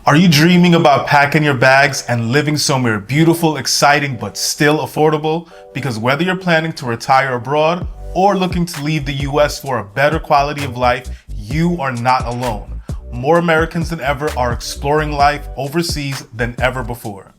Are you dreaming about packing your bags and living somewhere beautiful, exciting, but still affordable? Because whether you're planning to retire abroad or looking to leave the US for a better quality of life, you are not alone. More Americans than ever are exploring life overseas than ever before.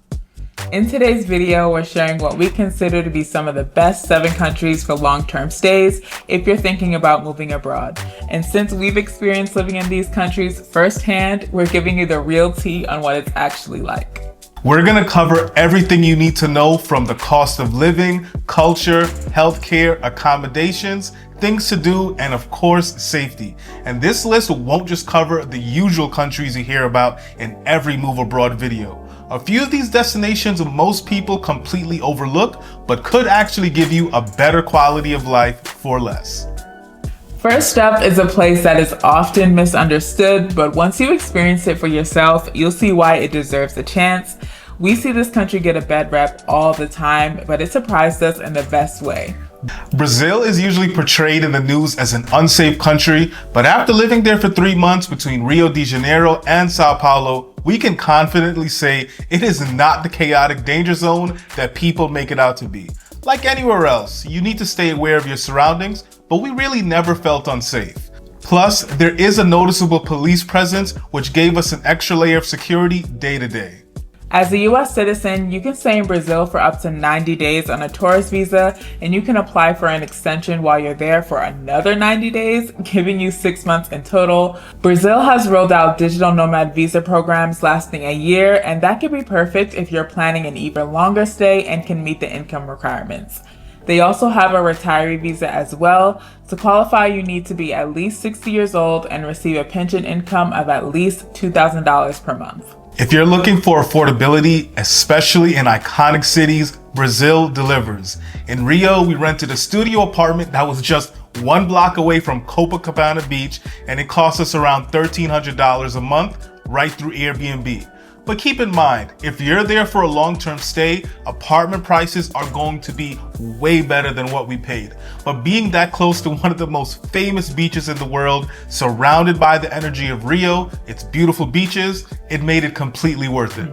In today's video, we're sharing what we consider to be some of the best 7 countries for long-term stays if you're thinking about moving abroad. And since we've experienced living in these countries firsthand, we're giving you the real tea on what it's actually like. We're going to cover everything you need to know, from the cost of living, culture, healthcare, accommodations, things to do, and of course, safety. And this list won't just cover the usual countries you hear about in every move abroad video. A few of these destinations most people completely overlook, but could actually give you a better quality of life for less. First up is a place that is often misunderstood, but once you experience it for yourself, you'll see why it deserves a chance. We see this country get a bad rep all the time, but it surprised us in the best way. Brazil is usually portrayed in the news as an unsafe country, but after living there for 3 months between Rio de Janeiro and Sao Paulo, we can confidently say it is not the chaotic danger zone that people make it out to be. Like anywhere else, you need to stay aware of your surroundings, but we really never felt unsafe. Plus, there is a noticeable police presence, which gave us an extra layer of security day to day. As a US citizen, you can stay in Brazil for up to 90 days on a tourist visa, and you can apply for an extension while you're there for another 90 days, giving you 6 months in total. Brazil has rolled out digital nomad visa programs lasting a year, and that could be perfect if you're planning an even longer stay and can meet the income requirements. They also have a retiree visa as well. To qualify, you need to be at least 60 years old and receive a pension income of at least $2,000 per month. If you're looking for affordability, especially in iconic cities, Brazil delivers. In Rio, we rented a studio apartment that was just 1 block away from Copacabana Beach, and it cost us around $1,300 a month right through Airbnb. But keep in mind, if you're there for a long-term stay, apartment prices are going to be way better than what we paid. But being that close to one of the most famous beaches in the world, surrounded by the energy of Rio, its beautiful beaches, it made it completely worth it.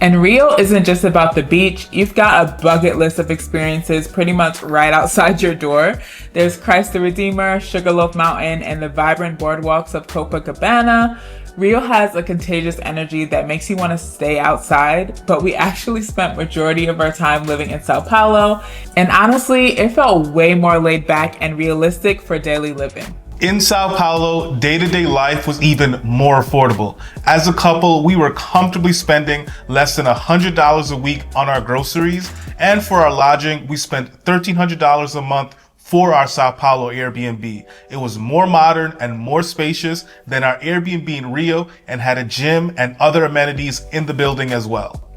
And Rio isn't just about the beach. You've got a bucket list of experiences pretty much right outside your door. There's Christ the Redeemer, Sugarloaf Mountain, and the vibrant boardwalks of Copacabana. Rio has a contagious energy that makes you want to stay outside, but we actually spent majority of our time living in Sao Paulo, and honestly, it felt way more laid back and realistic for daily living. In Sao Paulo, day-to-day life was even more affordable. As a couple, we were comfortably spending less than $100 a week on our groceries, and for our lodging, we spent $1,300 a month for our Sao Paulo Airbnb. It was more modern and more spacious than our Airbnb in Rio, and had a gym and other amenities in the building as well.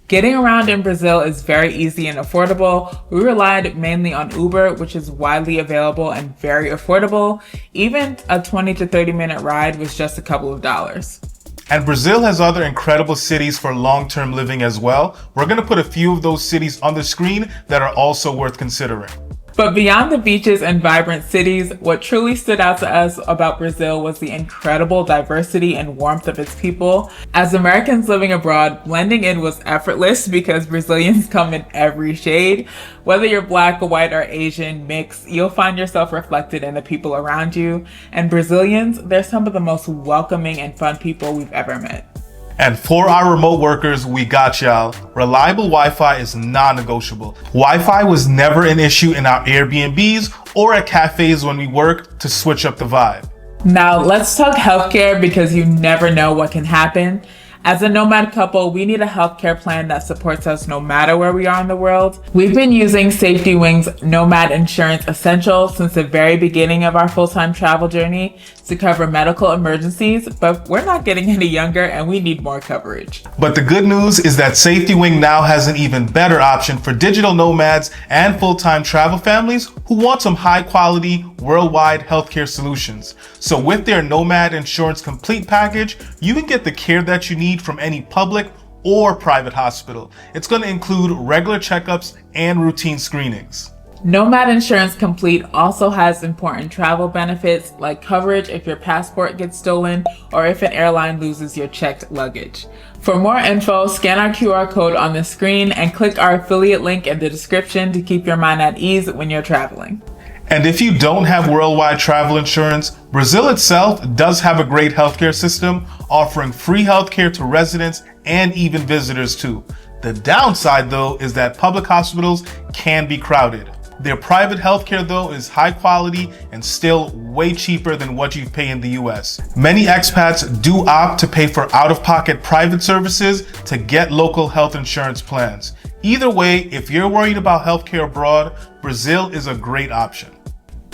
Getting around in Brazil is very easy and affordable. We relied mainly on Uber, which is widely available and very affordable. Even a 20 to 30 minute ride was just a couple of dollars. And Brazil has other incredible cities for long-term living as well. We're going to put a few of those cities on the screen that are also worth considering. But beyond the beaches and vibrant cities, what truly stood out to us about Brazil was the incredible diversity and warmth of its people. As Americans living abroad, blending in was effortless because Brazilians come in every shade. Whether you're black, white, or Asian, mixed, you'll find yourself reflected in the people around you. And Brazilians, they're some of the most welcoming and fun people we've ever met. And for our remote workers, we got y'all. Reliable Wi-Fi is non-negotiable. Wi-Fi was never an issue in our Airbnbs or at cafes when we worked to switch up the vibe. Now let's talk healthcare, because you never know what can happen. As a nomad couple, we need a healthcare plan that supports us no matter where we are in the world. We've been using Safety Wing's Nomad Insurance Essential since the very beginning of our full-time travel journey to cover medical emergencies, but we're not getting any younger and we need more coverage. But the good news is that Safety Wing now has an even better option for digital nomads and full-time travel families who want some high-quality, worldwide healthcare solutions. So with their Nomad Insurance Complete package, you can get the care that you need from any public or private hospital. It's going to include regular checkups and routine screenings. Nomad Insurance Complete also has important travel benefits like coverage if your passport gets stolen or if an airline loses your checked luggage. For more info, scan our QR code on the screen and click our affiliate link in the description to keep your mind at ease when you're traveling. And if you don't have worldwide travel insurance, Brazil itself does have a great healthcare system, offering free healthcare to residents and even visitors too. The downside though is that public hospitals can be crowded. Their private healthcare though is high quality and still way cheaper than what you pay in the US. Many expats do opt to pay for out-of-pocket private services to get local health insurance plans. Either way, if you're worried about healthcare abroad, Brazil is a great option.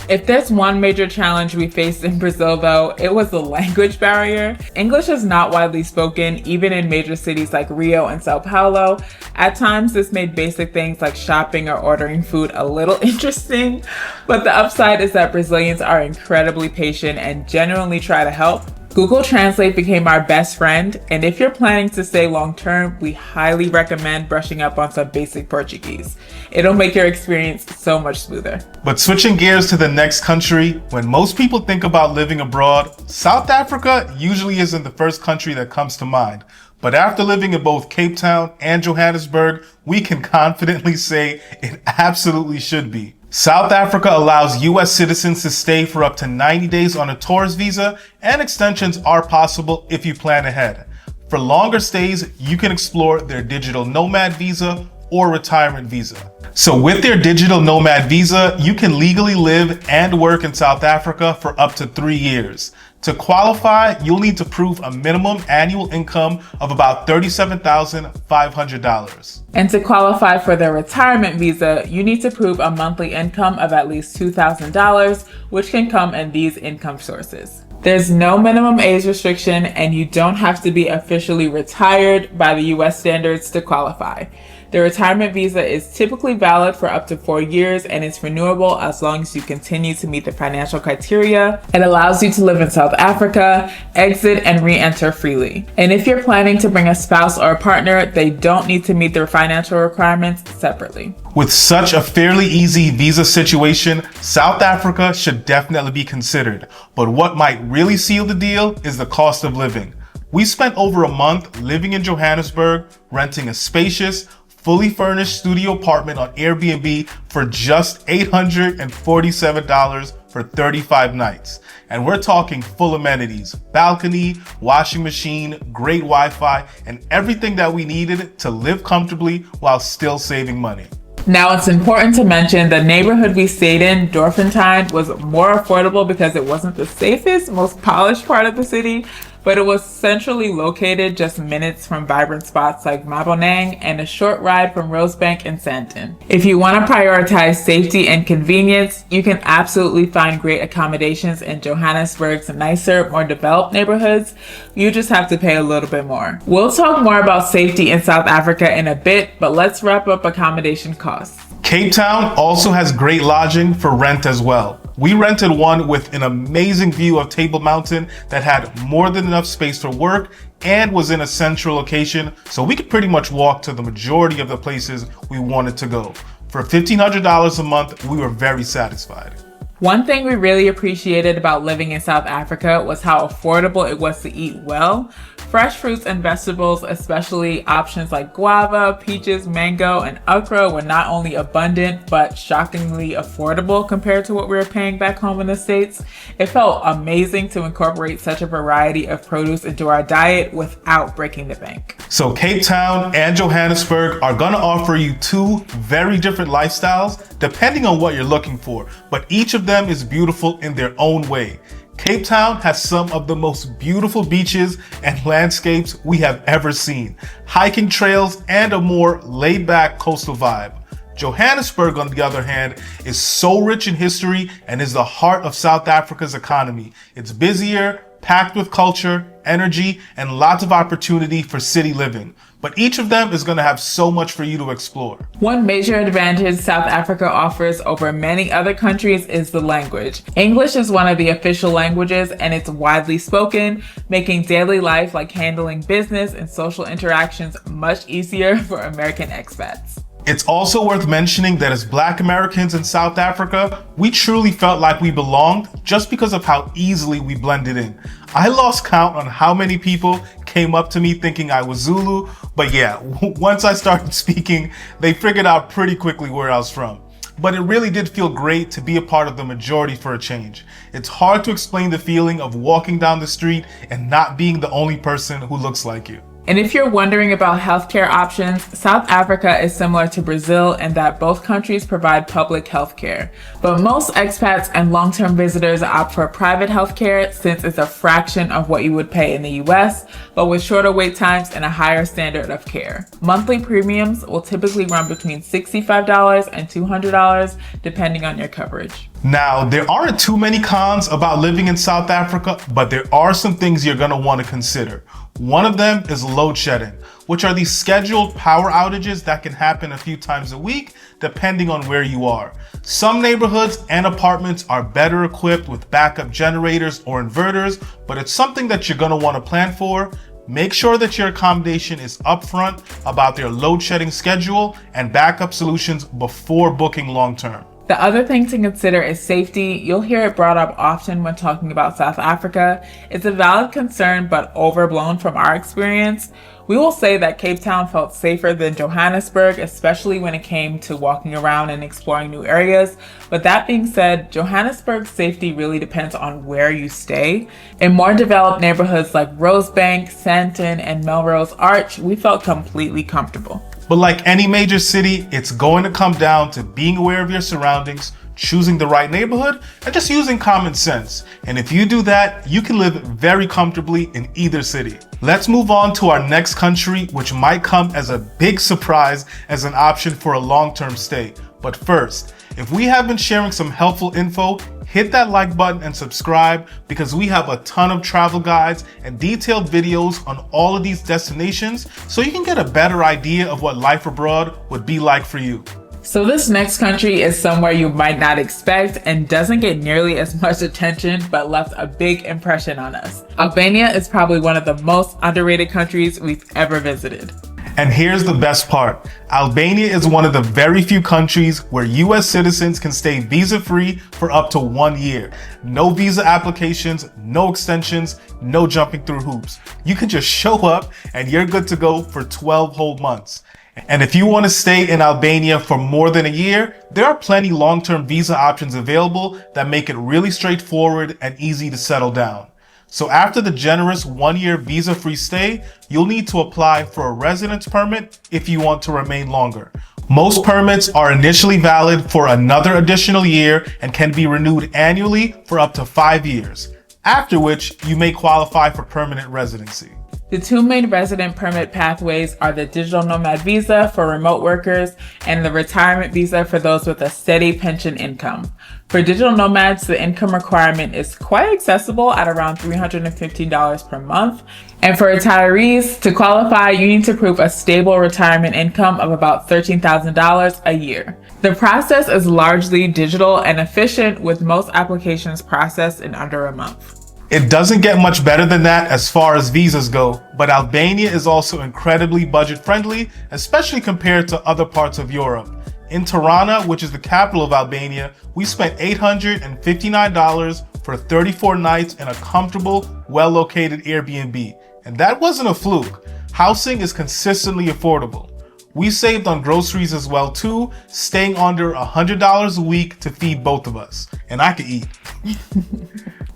If there's one major challenge we faced in Brazil though, it was the language barrier. English is not widely spoken, even in major cities like Rio and Sao Paulo. At times, this made basic things like shopping or ordering food a little interesting, but the upside is that Brazilians are incredibly patient and genuinely try to help. Google Translate became our best friend, and if you're planning to stay long term, we highly recommend brushing up on some basic Portuguese. It'll make your experience so much smoother. But switching gears to the next country, when most people think about living abroad, South Africa usually isn't the first country that comes to mind. But after living in both Cape Town and Johannesburg, we can confidently say it absolutely should be. South Africa allows US citizens to stay for up to 90 days on a tourist visa, and extensions are possible if you plan ahead. For longer stays, you can explore their digital nomad visa or retirement visa. So with their digital nomad visa, you can legally live and work in South Africa for up to 3 years. To qualify, you'll need to prove a minimum annual income of about $37,500. And to qualify for the retirement visa, you need to prove a monthly income of at least $2,000, which can come in these income sources. There's no minimum age restriction, and you don't have to be officially retired by the US standards to qualify. The retirement visa is typically valid for up to 4 years and it's renewable as long as you continue to meet the financial criteria. It allows you to live in South Africa, exit and re-enter freely. And if you're planning to bring a spouse or a partner, they don't need to meet their financial requirements separately. With such a fairly easy visa situation, South Africa should definitely be considered. But what might really seal the deal is the cost of living. We spent over a month living in Johannesburg, renting a spacious, fully furnished studio apartment on Airbnb for just $847 for 35 nights. And we're talking full amenities, balcony, washing machine, great Wi-Fi, and everything that we needed to live comfortably while still saving money. Now, it's important to mention the neighborhood we stayed in, Dorfentine, was more affordable because it wasn't the safest, most polished part of the city, but it was centrally located just minutes from vibrant spots like Maboneng and a short ride from Rosebank and Sandton. If you want to prioritize safety and convenience, you can absolutely find great accommodations in Johannesburg's nicer, more developed neighborhoods. You just have to pay a little bit more. We'll talk more about safety in South Africa in a bit, but let's wrap up accommodation costs. Cape Town also has great lodging for rent as well. We rented one with an amazing view of Table Mountain that had more than enough space for work and was in a central location, so we could pretty much walk to the majority of the places we wanted to go. For $1,500 a month, we were very satisfied. One thing we really appreciated about living in South Africa was how affordable it was to eat well. Fresh fruits and vegetables, especially options like guava, peaches, mango, and okra, were not only abundant, but shockingly affordable compared to what we were paying back home in the States. It felt amazing to incorporate such a variety of produce into our diet without breaking the bank. So Cape Town and Johannesburg are gonna offer you two very different lifestyles depending on what you're looking for, but each of them is beautiful in their own way. Cape Town has some of the most beautiful beaches and landscapes we have ever seen, hiking trails, and a more laid-back coastal vibe. Johannesburg, on the other hand, is so rich in history and is the heart of South Africa's economy. It's busier, packed with culture, energy, and lots of opportunity for city living. But each of them is going to have so much for you to explore. One major advantage South Africa offers over many other countries is the language. English is one of the official languages and it's widely spoken, making daily life like handling business and social interactions much easier for American expats. It's also worth mentioning that as Black Americans in South Africa, we truly felt like we belonged just because of how easily we blended in. I lost count on how many people came up to me thinking I was Zulu, but yeah, once I started speaking, they figured out pretty quickly where I was from. But it really did feel great to be a part of the majority for a change. It's hard to explain the feeling of walking down the street and not being the only person who looks like you. And if you're wondering about healthcare options, South Africa is similar to Brazil in that both countries provide public healthcare. But most expats and long-term visitors opt for private healthcare since it's a fraction of what you would pay in the US, but with shorter wait times and a higher standard of care. Monthly premiums will typically run between $65 and $200 depending on your coverage. Now, there aren't too many cons about living in South Africa, but there are some things you're gonna want to consider. One of them is load shedding, which are these scheduled power outages that can happen a few times a week, depending on where you are. Some neighborhoods and apartments are better equipped with backup generators or inverters, but it's something that you're gonna want to plan for. Make sure that your accommodation is upfront about their load shedding schedule and backup solutions before booking long term. The other thing to consider is safety. You'll hear it brought up often when talking about South Africa. It's a valid concern, but overblown from our experience. We will say that Cape Town felt safer than Johannesburg, especially when it came to walking around and exploring new areas. But that being said, Johannesburg's safety really depends on where you stay. In more developed neighborhoods like Rosebank, Sandton, and Melrose Arch, we felt completely comfortable. But like any major city, it's going to come down to being aware of your surroundings, choosing the right neighborhood, and just using common sense. And if you do that, you can live very comfortably in either city. Let's move on to our next country, which might come as a big surprise as an option for a long-term stay. But first, if we have been sharing some helpful info, hit that like button and subscribe because we have a ton of travel guides and detailed videos on all of these destinations so you can get a better idea of what life abroad would be like for you. So this next country is somewhere you might not expect and doesn't get nearly as much attention, but left a big impression on us. Albania is probably one of the most underrated countries we've ever visited. And here's the best part. Albania is one of the very few countries where US citizens can stay visa-free for up to 1 year. No visa applications, no extensions, no jumping through hoops. You can just show up and you're good to go for 12 whole months. And if you want to stay in Albania for more than a year, there are plenty long-term visa options available that make it really straightforward and easy to settle down. So after the generous 1-year visa-free stay, you'll need to apply for a residence permit if you want to remain longer. Most permits are initially valid for another additional year and can be renewed annually for up to 5 years, after which you may qualify for permanent residency. The two main resident permit pathways are the digital nomad visa for remote workers and the retirement visa for those with a steady pension income. For digital nomads, the income requirement is quite accessible at around $315 per month. And for retirees, to qualify, you need to prove a stable retirement income of about $13,000 a year. The process is largely digital and efficient, with most applications processed in under a month. It doesn't get much better than that as far as visas go, but Albania is also incredibly budget friendly, especially compared to other parts of Europe. In Tirana, which is the capital of Albania, we spent $859 for 34 nights in a comfortable, well-located Airbnb. And that wasn't a fluke. Housing is consistently affordable. We saved on groceries as well too, staying under $100 a week to feed both of us. And I could eat.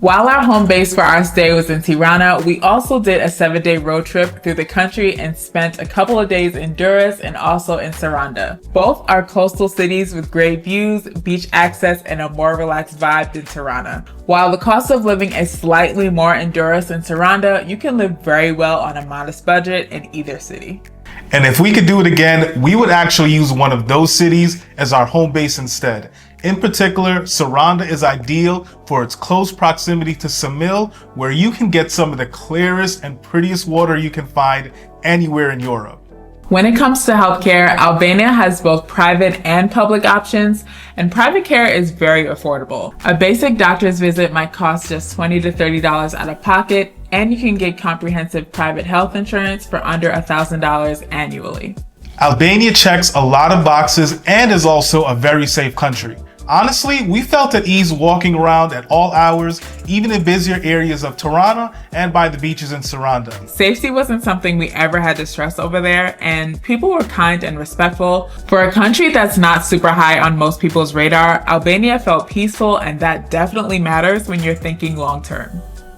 While our home base for our stay was in Tirana, we also did a 7-day road trip through the country and spent a couple of days in Durrës and also in Saranda. Both are coastal cities with great views, beach access, and a more relaxed vibe than Tirana. While the cost of living is slightly more in Durrës and Saranda, you can live very well on a modest budget in either city. And if we could do it again, we would actually use one of those cities as our home base instead. In particular, Saranda is ideal for its close proximity to Samil, where you can get some of the clearest and prettiest water you can find anywhere in Europe. When it comes to healthcare, Albania has both private and public options, and private care is very affordable. A basic doctor's visit might cost just $20 to $30 out of pocket, and you can get comprehensive private health insurance for under $1,000 annually. Albania checks a lot of boxes and is also a very safe country. Honestly, we felt at ease walking around at all hours, even in busier areas of Tirana and by the beaches in Saranda. Safety wasn't something we ever had to stress over there, and people were kind and respectful. For a country that's not super high on most people's radar, Albania felt peaceful, and that definitely matters when you're thinking long term.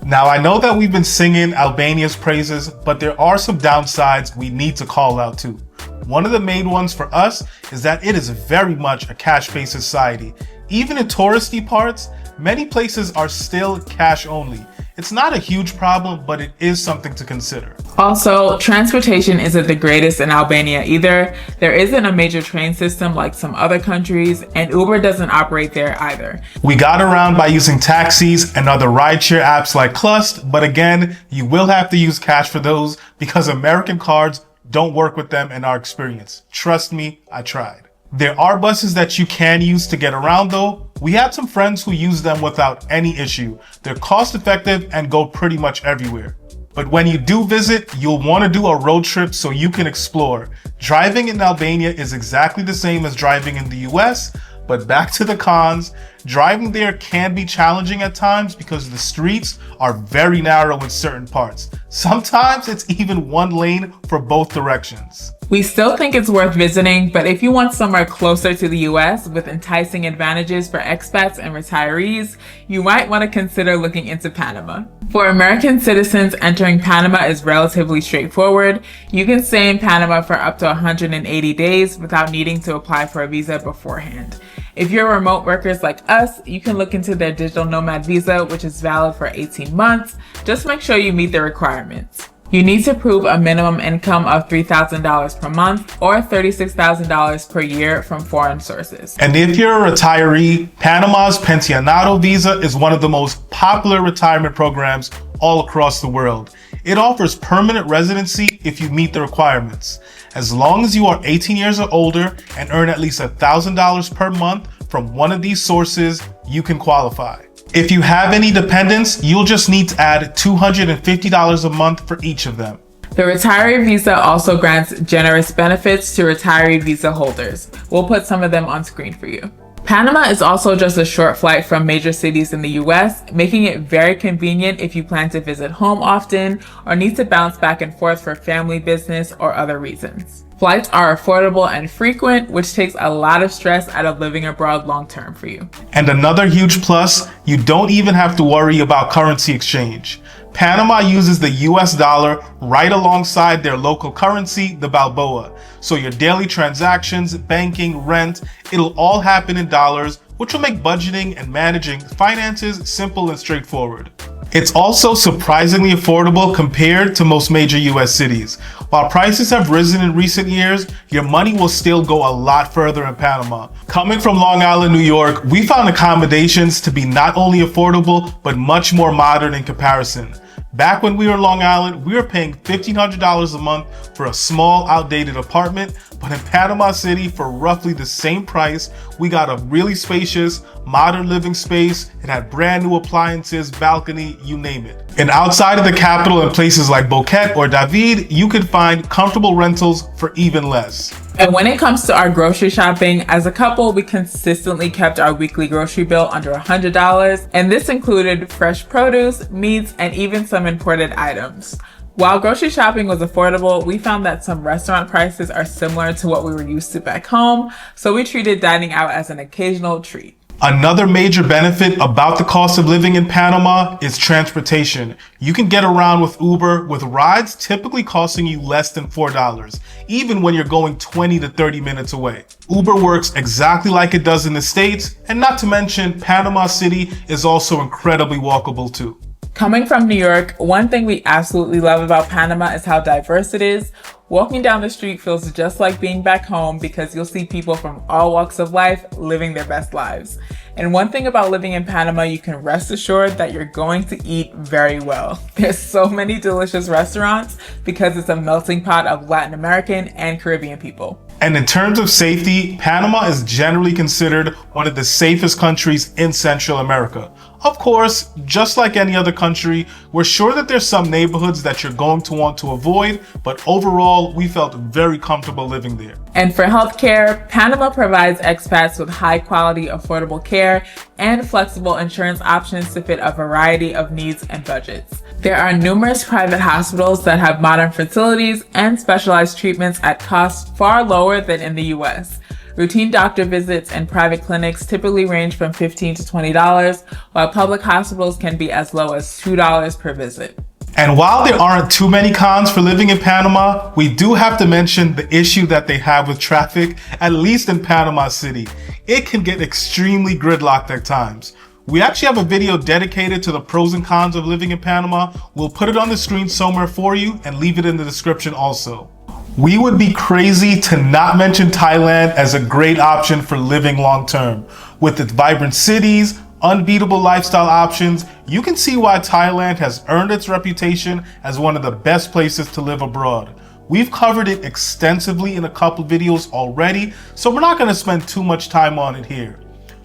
Now, I know that we've been singing Albania's praises, but there are some downsides we need to call out too. One of the main ones for us is that it is very much a cash-based society. Even in touristy parts, many places are still cash only. It's not a huge problem, but it is something to consider. Also, transportation isn't the greatest in Albania either. There isn't a major train system like some other countries, and Uber doesn't operate there either. We got around by using taxis and other rideshare apps like Clust, but again, you will have to use cash for those because American cards don't work with them in our experience. Trust me, I tried. There are buses that you can use to get around though. We had some friends who use them without any issue. They're cost effective and go pretty much everywhere. But when you do visit, you'll want to do a road trip so you can explore. Driving in Albania is exactly the same as driving in the US, but back to the cons. Driving there can be challenging at times because the streets are very narrow in certain parts. Sometimes it's even one lane for both directions. We still think it's worth visiting, but if you want somewhere closer to the US with enticing advantages for expats and retirees, you might want to consider looking into Panama. For American citizens, entering Panama is relatively straightforward. You can stay in Panama for up to 180 days without needing to apply for a visa beforehand. If you're remote workers like us, you can look into their digital Nomad visa, which is valid for 18 months. Just make sure you meet the requirements. You need to prove a minimum income of $3,000 per month or $36,000 per year from foreign sources. And if you're a retiree, Panama's Pensionado visa is one of the most popular retirement programs all across the world. It offers permanent residency if you meet the requirements. As long as you are 18 years or older and earn at least $1,000 per month from one of these sources, you can qualify. If you have any dependents, you'll just need to add $250 a month for each of them. The retiree visa also grants generous benefits to retiree visa holders. We'll put some of them on screen for you. Panama is also just a short flight from major cities in the US, making it very convenient if you plan to visit home often or need to bounce back and forth for family, business, or other reasons. Flights are affordable and frequent, which takes a lot of stress out of living abroad long term for you. And another huge plus, you don't even have to worry about currency exchange. Panama uses the US dollar right alongside their local currency, the Balboa. So your daily transactions, banking, rent, it'll all happen in dollars, which will make budgeting and managing finances simple and straightforward. It's also surprisingly affordable compared to most major US cities. While prices have risen in recent years, your money will still go a lot further in Panama. Coming from Long Island, New York, we found accommodations to be not only affordable, but much more modern in comparison. Back when we were in Long Island, we were paying $1,500 a month for a small, outdated apartment, but in Panama City, for roughly the same price, we got a really spacious, modern living space. It had brand new appliances, balcony, you name it. And outside of the capital in places like Boquete or David, you could find comfortable rentals for even less. And when it comes to our grocery shopping, as a couple, we consistently kept our weekly grocery bill under $100, and this included fresh produce, meats, and even some imported items. While grocery shopping was affordable, we found that some restaurant prices are similar to what we were used to back home, so we treated dining out as an occasional treat. Another major benefit about the cost of living in Panama is transportation. You can get around with Uber, with rides typically costing you less than $4, even when you're going 20 to 30 minutes away. Uber works exactly like it does in the States, and not to mention, Panama City is also incredibly walkable too. Coming from New York, one thing we absolutely love about Panama is how diverse it is. Walking down the street feels just like being back home because you'll see people from all walks of life living their best lives. And one thing about living in Panama, you can rest assured that you're going to eat very well. There's so many delicious restaurants because it's a melting pot of Latin American and Caribbean people. And in terms of safety, Panama is generally considered one of the safest countries in Central America. Of course, just like any other country, we're sure that there's some neighborhoods that you're going to want to avoid, but overall, we felt very comfortable living there. And for healthcare, Panama provides expats with high quality, affordable care and flexible insurance options to fit a variety of needs and budgets. There are numerous private hospitals that have modern facilities and specialized treatments at costs far lower than in the US. Routine doctor visits in private clinics typically range from $15 to $20, while public hospitals can be as low as $2 per visit. And while there aren't too many cons for living in Panama, we do have to mention the issue that they have with traffic, at least in Panama City. It can get extremely gridlocked at times. We actually have a video dedicated to the pros and cons of living in Panama. We'll put it on the screen somewhere for you and leave it in the description also. We would be crazy to not mention Thailand as a great option for living long term. With its vibrant cities, unbeatable lifestyle options, you can see why Thailand has earned its reputation as one of the best places to live abroad. We've covered it extensively in a couple videos already, so we're not going to spend too much time on it here.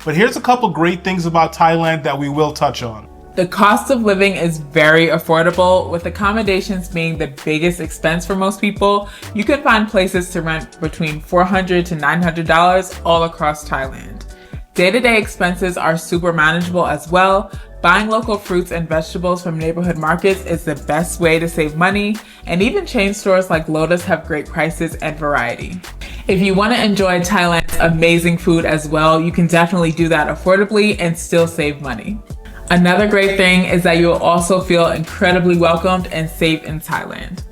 But here's a couple great things about Thailand that we will touch on. The cost of living is very affordable, with accommodations being the biggest expense for most people. You can find places to rent between $400 to $900 all across Thailand. Day-to-day expenses are super manageable as well. Buying local fruits and vegetables from neighborhood markets is the best way to save money, and even chain stores like Lotus have great prices and variety. If you want to enjoy Thailand's amazing food as well, you can definitely do that affordably and still save money. Another great thing is that you'll also feel incredibly welcomed and safe in Thailand.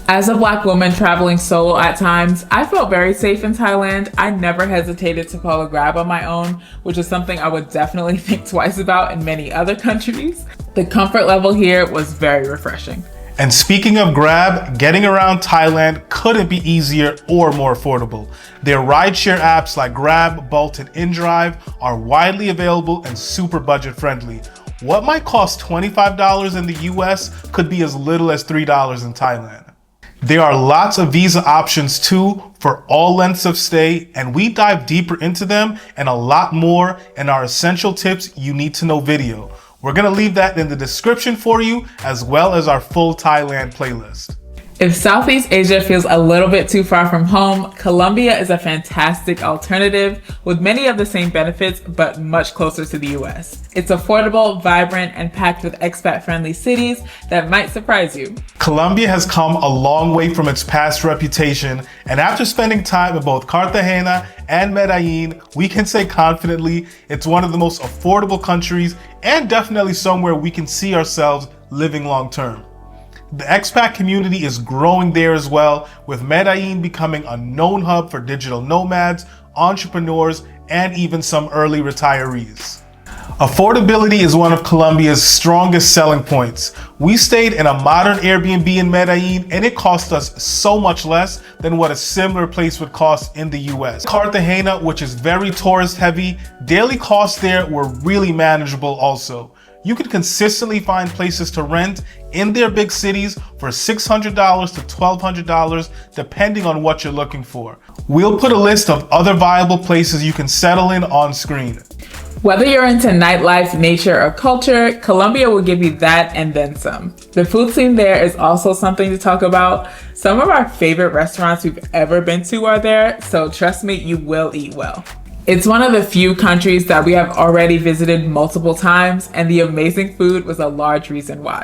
As a Black woman traveling solo at times, I felt very safe in Thailand. I never hesitated to call a Grab on my own, which is something I would definitely think twice about in many other countries. The comfort level here was very refreshing. And speaking of Grab, getting around Thailand couldn't be easier or more affordable. Their rideshare apps like Grab, Bolt, and InDrive are widely available and super budget friendly. What might cost $25 in the US could be as little as $3 in Thailand. There are lots of visa options too for all lengths of stay, and we dive deeper into them and a lot more in our essential tips you need to know video. We're gonna leave that in the description for you, as well as our full Thailand playlist. If Southeast Asia feels a little bit too far from home, Colombia is a fantastic alternative with many of the same benefits, but much closer to the US. It's affordable, vibrant, and packed with expat-friendly cities that might surprise you. Colombia has come a long way from its past reputation, and after spending time in both Cartagena and Medellin, we can say confidently it's one of the most affordable countries and definitely somewhere we can see ourselves living long term. The expat community is growing there as well, with Medellin becoming a known hub for digital nomads, entrepreneurs, and even some early retirees. Affordability is one of Colombia's strongest selling points. We stayed in a modern Airbnb in Medellin, and it cost us so much less than what a similar place would cost in the US. Cartagena, which is very tourist heavy, daily costs there were really manageable also. You could consistently find places to rent in their big cities for $600 to $1,200 depending on what you're looking for. We'll put a list of other viable places you can settle in on screen. Whether you're into nightlife, nature, or culture, Colombia will give you that and then some. The food scene there is also something to talk about. Some of our favorite restaurants we've ever been to are there, so trust me, you will eat well. It's one of the few countries that we have already visited multiple times, and the amazing food was a large reason why.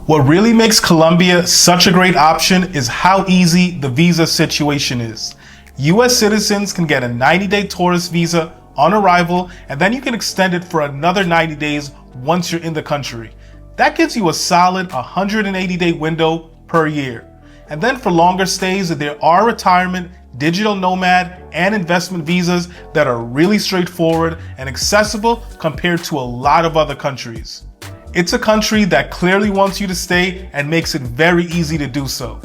What really makes Colombia such a great option is how easy the visa situation is. US citizens can get a 90-day tourist visa on arrival, and then you can extend it for another 90 days once you're in the country. That gives you a solid 180-day window per year. And then for longer stays, there are retirement, digital nomad, and investment visas that are really straightforward and accessible compared to a lot of other countries. It's a country that clearly wants you to stay and makes it very easy to do so.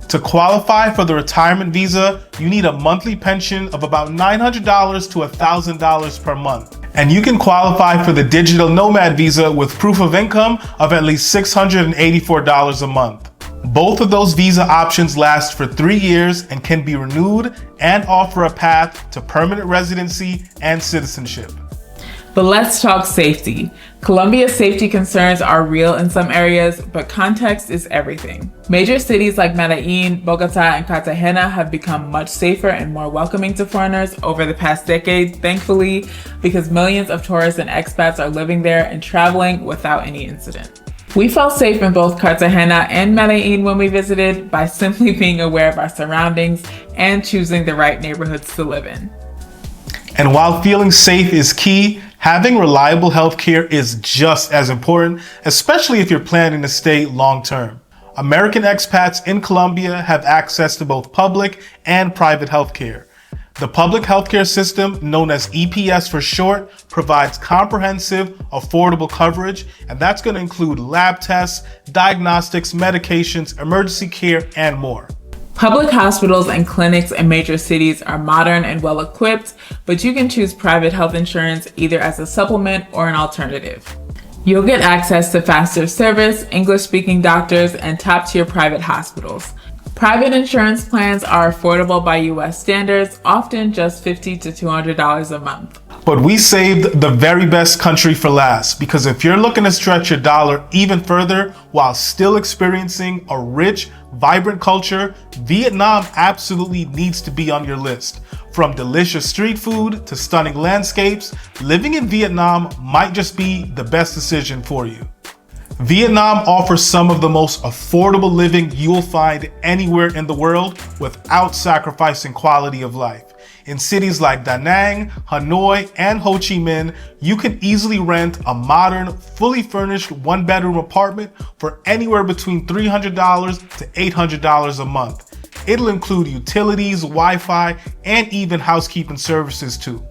To qualify for the retirement visa, you need a monthly pension of about $900 to $1,000 per month. And you can qualify for the digital nomad visa with proof of income of at least $684 a month. Both of those visa options last for 3 years and can be renewed and offer a path to permanent residency and citizenship. But let's talk safety. Colombia's safety concerns are real in some areas, but context is everything. Major cities like Medellin, Bogota, and Cartagena have become much safer and more welcoming to foreigners over the past decade, thankfully, because millions of tourists and expats are living there and traveling without any incident. We felt safe in both Cartagena and Medellin when we visited by simply being aware of our surroundings and choosing the right neighborhoods to live in. And while feeling safe is key, having reliable healthcare is just as important, especially if you're planning to stay long term. American expats in Colombia have access to both public and private healthcare. The public healthcare system, known as EPS for short, provides comprehensive, affordable coverage, and that's going to include lab tests, diagnostics, medications, emergency care, and more. Public hospitals and clinics in major cities are modern and well equipped, but you can choose private health insurance either as a supplement or an alternative. You'll get access to faster service, English-speaking doctors, and top-tier private hospitals. Private insurance plans are affordable by US standards, often just $50 to $200 a month. But we saved the very best country for last, because if you're looking to stretch your dollar even further while still experiencing a rich, vibrant culture, Vietnam absolutely needs to be on your list. From delicious street food to stunning landscapes, living in Vietnam might just be the best decision for you. Vietnam offers some of the most affordable living you'll find anywhere in the world without sacrificing quality of life. In cities like Da Nang, Hanoi, and Ho Chi Minh, you can easily rent a modern, fully furnished one-bedroom apartment for anywhere between $300 to $800 a month. It'll include utilities, Wi-Fi, and even housekeeping services too.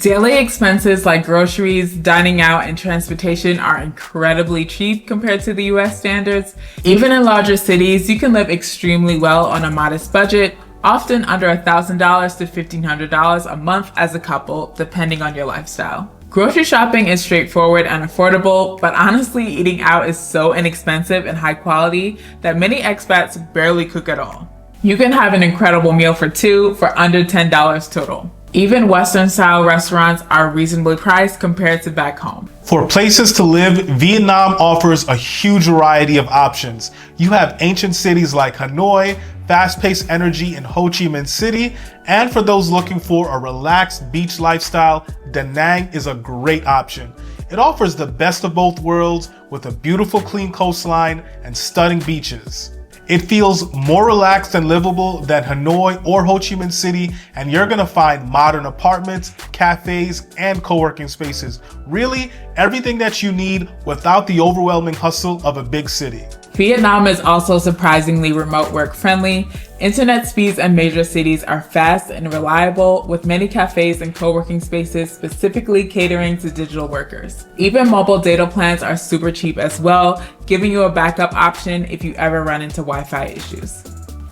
Daily expenses like groceries, dining out, and transportation are incredibly cheap compared to the US standards. Even in larger cities, you can live extremely well on a modest budget, often under $1,000 to $1,500 a month as a couple, depending on your lifestyle. Grocery shopping is straightforward and affordable, but honestly, eating out is so inexpensive and high quality that many expats barely cook at all. You can have an incredible meal for two for under $10 total. Even Western-style restaurants are reasonably priced compared to back home. For places to live, Vietnam offers a huge variety of options. You have ancient cities like Hanoi, fast-paced energy in Ho Chi Minh City, and for those looking for a relaxed beach lifestyle, Da Nang is a great option. It offers the best of both worlds with a beautiful clean coastline and stunning beaches. It feels more relaxed and livable than Hanoi or Ho Chi Minh City, and you're gonna find modern apartments, cafes, and co-working spaces. Really, everything that you need without the overwhelming hustle of a big city. Vietnam is also surprisingly remote work friendly. Internet speeds in major cities are fast and reliable, with many cafes and co-working spaces specifically catering to digital workers. Even mobile data plans are super cheap as well, giving you a backup option if you ever run into Wi-Fi issues.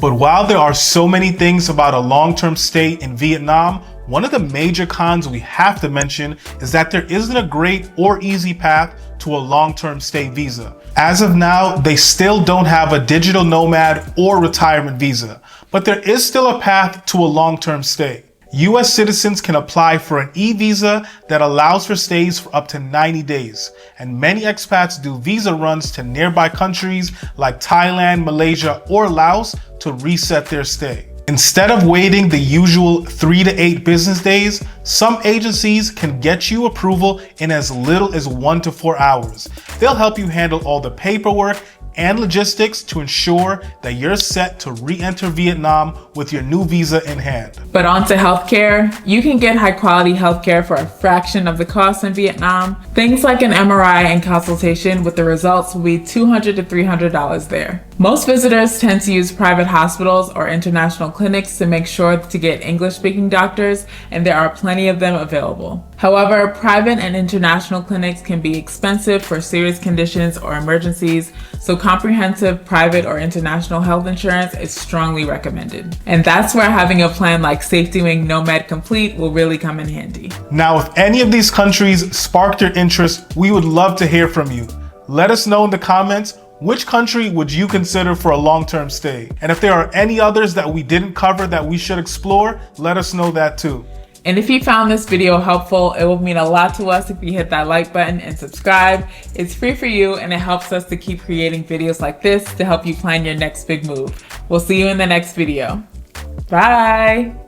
But while there are so many things about a long-term stay in Vietnam, one of the major cons we have to mention is that there isn't a great or easy path to a long-term stay visa. As of now, they still don't have a digital nomad or retirement visa, but there is still a path to a long-term stay. US citizens can apply for an e-visa that allows for stays for up to 90 days, and many expats do visa runs to nearby countries like Thailand, Malaysia, or Laos to reset their stay. Instead of waiting the usual 3 to 8 business days, some agencies can get you approval in as little as 1 to 4 hours. They'll help you handle all the paperwork and logistics to ensure that you're set to re-enter Vietnam with your new visa in hand. But on to healthcare. You can get high quality healthcare for a fraction of the cost in Vietnam. Things like an MRI and consultation with the results will be $200 to $300 there. Most visitors tend to use private hospitals or international clinics to make sure to get English-speaking doctors, and there are plenty of them available. However, private and international clinics can be expensive for serious conditions or emergencies, so comprehensive private or international health insurance is strongly recommended. And that's where having a plan like Safety Wing Nomad Complete will really come in handy. Now, if any of these countries sparked your interest, we would love to hear from you. Let us know in the comments, which country would you consider for a long-term stay? And if there are any others that we didn't cover that we should explore, let us know that too. And if you found this video helpful, it will mean a lot to us if you hit that like button and subscribe. It's free for you and it helps us to keep creating videos like this to help you plan your next big move. We'll see you in the next video. Bye.